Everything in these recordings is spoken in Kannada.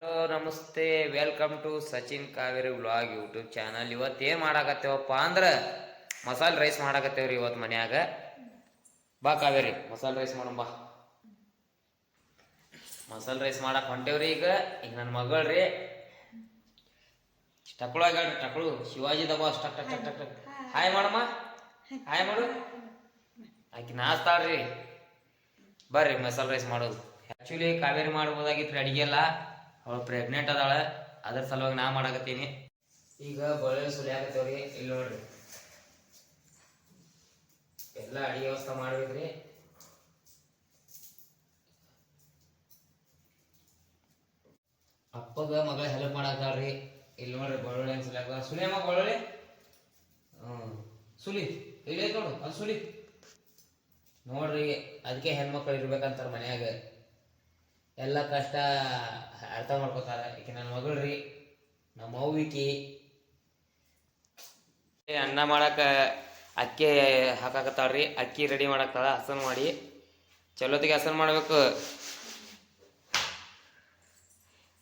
ಹಲೋ ನಮಸ್ತೆ, welcome to Sachin Kaveri vlog YouTube channel. ಇವತ್ತು ಏನು ಮಾಡಾಕತ್ತೇವಪ್ಪ ಅಂದ್ರೆ ಮಸಾಲೆ ರೈಸ್ ಮಾಡಾಕತ್ತೇವ್ರಿ ಇವತ್ತು ಮನ್ಯಾಗ. ಬಾ ಕಾವೇರಿ, ಮಸಾಲೆ ರೈಸ್ ಮಾಡೋಣ ಬಾ. ಮಸಾಲೆ ರೈಸ್ ಮಾಡಕ್ಕೆ ಹೊಂಟೇವ್ರಿ. ಈಗ ನನ್ನ ಮಗಳ್ರಿ ಟಕ್ಳು ಶಿವಾಜಿ ದಬಾ ಟಕ್ ಟಕ್ ಟಕ್ ಟಕ್ ಟಕ್ ಹಾಯ್ ಮಾಡಮ್ಮ, ಹಾಯ್ ಮಾಡು. ಆಕಿ ನಾಚ್ತಾಳ್ರಿ. ಬರ್ರಿ ಮಸಾಲೆ ರೈಸ್ ಮಾಡೋದು. ಆ್ಯಕ್ಚುಲಿ ಕಾವೇರಿ ಮಾಡ್ಬೋದಾಗಿತ್ತು ಅಡಿಗೆ ಎಲ್ಲ, ಅವಳು ಪ್ರೆಗ್ನೆಂಟ್ ಅದಾಳ, ಅದ್ರ ಸಲುವಾಗಿ ನಾ ಮಾಡಾಕತ್ತೀನಿ. ಈಗ ಬೆಳ್ಳುಳ್ಳಿ ಸುಲಿಯಾಕತ್ತೇವ್ರಿ. ಇಲ್ಲಿ ನೋಡ್ರಿ, ಎಲ್ಲ ಅಡಿಗೆ ವ್ಯವಸ್ಥೆ ಮಾಡ್ಬೇಕ್ರಿ. ಅಪ್ಪಗ ಮಗಳ ಹೆಲ್ಪ್ ಮಾಡಾಕತ್ತಾಳ್ರಿ. ಇಲ್ಲಿ ನೋಡ್ರಿ ಬೆಳ್ಳುಳ್ಳಿ ಹೆಂಗ್ ಸುಲಿಯಾಕ. ಸುಲಿಯಮ್ಮ ಬೆಳ್ಳುಳ್ಳಿ. ಸುಲಿ ಇಲ್ಲಿ ಐತೆ ನೋಡು, ಅದು ಸುಲಿ ನೋಡ್ರಿ. ಅದಕ್ಕೆ ಹೆಣ್ಮಕ್ಳು ಇರ್ಬೇಕಂತಾರ ಮನ್ಯಾಗ. ಎಲ್ಲ ಕಷ್ಟ ಅರ್ಥ ಮಾಡ್ಕೋತಾರೆ. ಈಕೆ ನನ್ನ ಮಗಳ್ರಿ, ನಮ್ಮ ಅವ್ವಿಕಿ. ಅನ್ನ ಮಾಡಕ್ಕೆ ಅಕ್ಕಿ ಹಾಕಾಕತ್ತಾಳ್ರಿ. ಅಕ್ಕಿ ರೆಡಿ ಮಾಡಾಕ್ತಾಳ. ಹಸನ್ ಮಾಡಿ ಚಲೋತ್ತಿಗೆ ಹಸನ್ ಮಾಡಬೇಕು.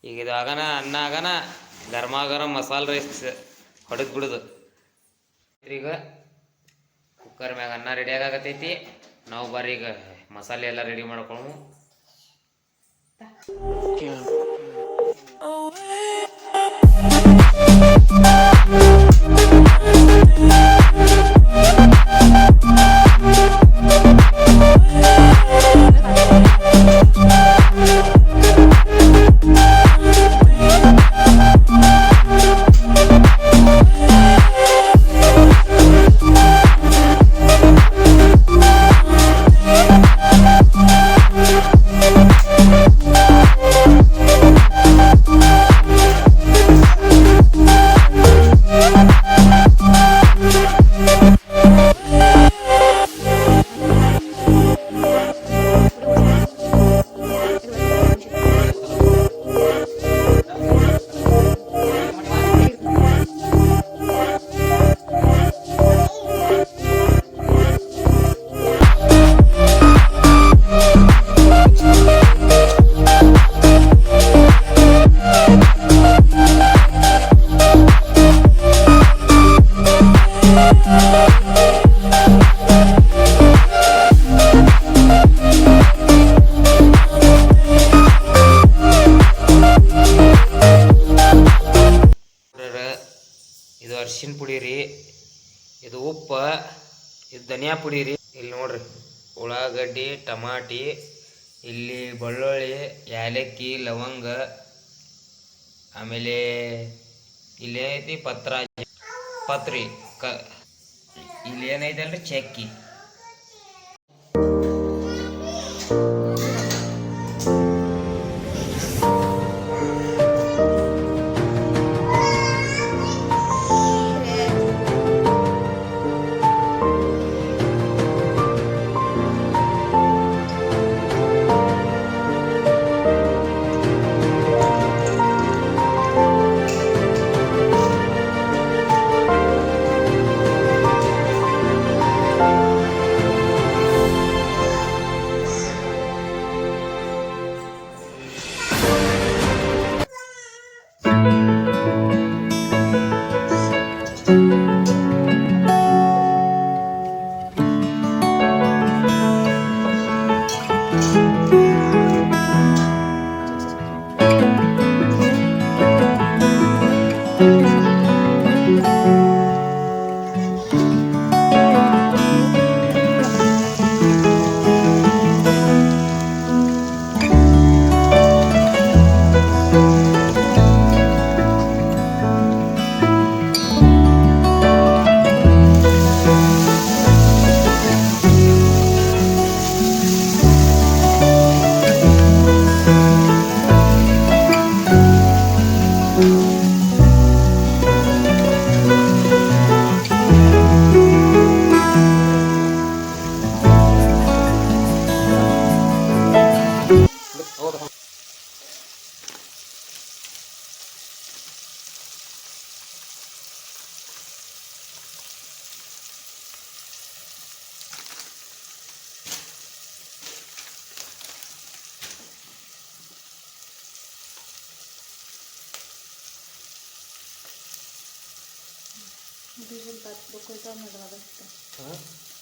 ಈಗ ಇದು ಆಗನ ಅನ್ನ ಆಗನ ಗರಂ ಮಸಾಲೆ ರೈಸ್ ಹೊಡೆದು ಬಿಡುದು. ಈಗ ಕುಕ್ಕರ್ ಮ್ಯಾಗ ಅನ್ನ ರೆಡಿ ಆಗಾಕತ್ತೈತಿ. ನಾವು ಬರ್ರಿ ಈಗ ಮಸಾಲೆ ಎಲ್ಲ ರೆಡಿ ಮಾಡ್ಕೊಳ್ಳು. ಇದು ಅರಿಶಿನ ಪುಡಿ ರೀ, ಇದು ಉಪ್ಪು, ಇದು ಧನಿಯಾ ಪುಡಿ ರೀ. ಇಲ್ಲಿ ನೋಡ್ರಿ ಉಳ್ಳಾಗಡ್ಡಿ, ಟಮಾಟಿ, ಇಲ್ಲಿ ಬೆಳ್ಳುಳ್ಳಿ, ಏಲಕ್ಕಿ, ಲವಂಗ, ಆಮೇಲೆ ಇಲ್ಲಿ ಏನೈತಿ ಪತ್ರಿ ಇಲ್ಲಿ ಏನೈತೆ ಅಲ್ರಿ ಚಕ್ಕಿ.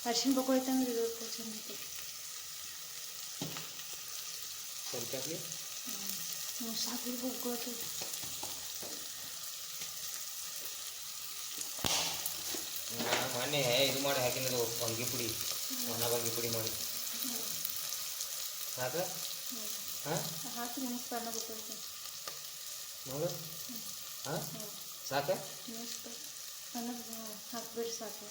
ಅರ್ಶಿನ ಬಕ್ಕೋಯ್ತಂದ್ರೆ ಇರುತ್ತೆ ಚಂದ. ಸ್ವಲ್ಪ ಹಾಕಿ ಸಾಕು ಹೋಗ್ಕೋತು. ಮೊನ್ನೆ ಇದು ಮಾಡಿ ಹಾಕಿನದು ಬಂಗಿ ಪುಡಿ, ಒಣ ಬಂಗಿ ಪುಡಿ ಮಾಡಿ ಸಾಕ. ಹಾಂ ಹಾಕಿ ನೆನೆಸ್ತಾರ ಗೊತ್ತೈತೆ ನೋಡು. ಹಾಂ ಸಾಕ ಹಾಕ್ಬಿಟ್ಟು ಸಾಕು.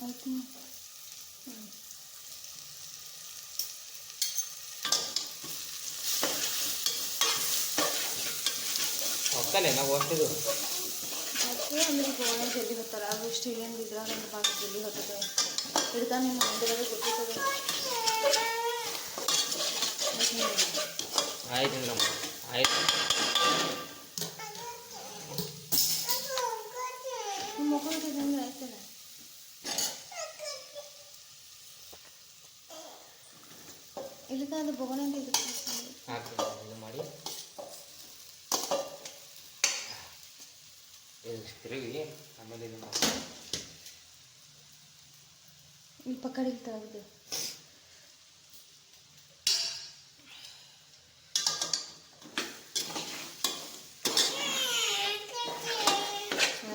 ಆಯ್ತು. ಹೊಕ್ಕಲೆ ನಾವು ಅಷ್ಟಿದು ಅಂದ್ರೆ ಗೋಣ ಜಲ್ದಿ ಹೊತ್ತಾರ. ಅದು ಸ್ಟೀಲಿಯನ್ ಇದ್ರಾಗ ಭಾಳ ಜಲ್ದಿ ಹೊತ್ತದೆ. ಹಿಡ್ದ ನಿಮ್ಮ ಮಂದಿರಾಗ ಗೊತ್ತಿರ್ತದೆ. ಆಯ್ತು ನಮ್ಮ ಆಯ್ತು. ನಿಮ್ಮ ಮಕ್ಕಳು ಆಯ್ತಲ್ಲ. ಇಲ್ಲಿಂದ ಅದು ಬೊಗಣೆ ಅಂತ ಇದು ಮಾಡಿ ತಿರುಗಿ ಆಮೇಲೆ ಇದು ಮಾಡಿ ಇಲ್ಲಿ ಪಕ್ಕಡಿ ತೆಗೆದು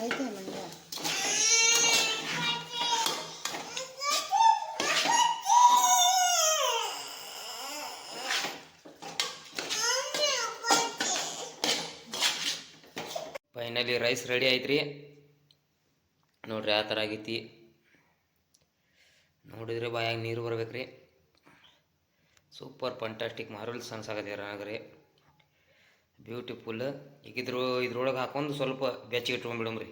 ಆಯ್ತು ಮಂಡ್ಯ. ಫೈನಲಿ ರೈಸ್ ರೆಡಿ ಐತ್ರಿ. ನೋಡ್ರಿ ಯಾವ ಥರ ಆಗೈತಿ ನೋಡಿದ್ರೆ ಬಾಯಾಗ ನೀರು ಬರ್ಬೇಕ್ರಿ. ಸೂಪರ್ ಫಂಟಾಸ್ಟಿಕ್ ಮಾರ್ವಲ್ಸ್ ಅನ್ಸಾಗತ್ತೆ ನನಗ್ರಿ. ಬ್ಯೂಟಿಫುಲ್. ಈಗ ಇದ್ರೊಳಗೆ ಹಾಕೊಂಡು ಸ್ವಲ್ಪ ಬೆಚ್ಚಗೆ ಇಟ್ಕೊಂಡ್ಬಿಡಮ್ರಿ.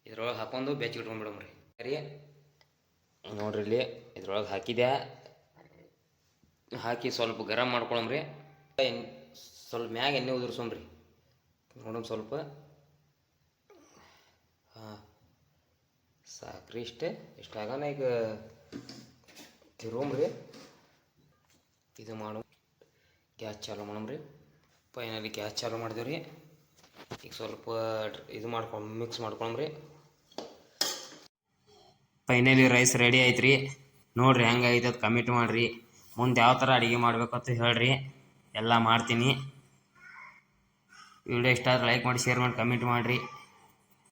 ಇದ್ರೊಳಗೆ ಹಾಕೊಂಡು ಬೆಚ್ಚಗೆ ಇಟ್ಕೊಂಡ್ಬಿಡಮ್ರಿ ರೀ. ನೋಡ್ರಿ ಇಲ್ಲಿ ಇದ್ರೊಳಗೆ ಹಾಕಿದ್ಯಾ, ಹಾಕಿ ಸ್ವಲ್ಪ ಗರಂ ಮಾಡ್ಕೊಳಮ್ರಿ. ಸ್ವಲ್ಪ ಮ್ಯಾಗ ಎಣ್ಣೆ ಉದುರ್ಸೋಮ್ರಿ. ನೋಡಮ್ ಸ್ವಲ್ಪ. ಹಾಂ ಸಾಕ್ರಿ ಇಷ್ಟೇ. ಇಷ್ಟಾಗನ ಈಗ ತಿರುಮ್ರಿ. ಇದು ಮಾಡು ಗ್ಯಾಸ್ ಚಾಲು ಮಾಡಮ್ರಿ. ಫೈನಲಿ ಗ್ಯಾಸ್ ಚಾಲು ಮಾಡಿದೇವ್ರಿ. ಈಗ ಸ್ವಲ್ಪ ಇದು ಮಾಡ್ಕೊಂಡು ಮಿಕ್ಸ್ ಮಾಡ್ಕೊಳಮ್ರಿ. ಫೈನಲಿ ರೈಸ್ ರೆಡಿ ಐತ್ರಿ. ನೋಡ್ರಿ ಹೆಂಗಾಗೈತೆ ಅದು ಕಮೆಂಟ್ ಮಾಡಿರಿ. ಮುಂದೆ ಯಾವ ಥರ ಅಡುಗೆ ಮಾಡ್ಬೇಕಂತ ಹೇಳ್ರಿ, ಎಲ್ಲ ಮಾಡ್ತೀನಿ. ವಿಡಿಯೋ ಇಷ್ಟ ಆದರೆ ಲೈಕ್ ಮಾಡಿ, ಶೇರ್ ಮಾಡಿ, ಕಮೆಂಟ್ ಮಾಡಿರಿ.